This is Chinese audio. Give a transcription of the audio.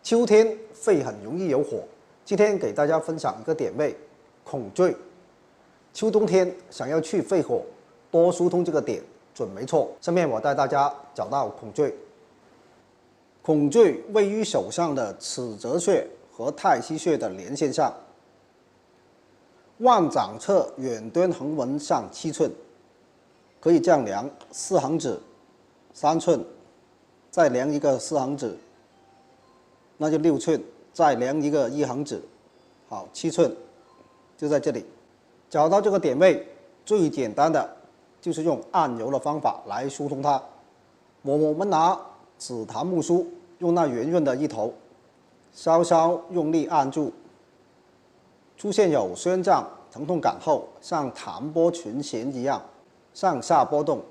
秋天肺很容易有火，今天给大家分享一个点位——孔最。秋冬天想要去肺火，多疏通这个点准没错。下面我带大家找到孔最。孔最位于手上的尺泽穴和太溪穴的连线上，腕掌侧远端横纹上7寸，可以这样量4横指，3寸，再量一个4横指。 那就6寸，再量一个1横指，好，7寸，就在这里。找到这个点位，最简单的就是用按揉的方法来疏通它。我们拿紫檀木梳，用那圆润的一头，稍稍用力按住，出现有宣胀疼痛感后，像弹拨琴弦一样上下波动，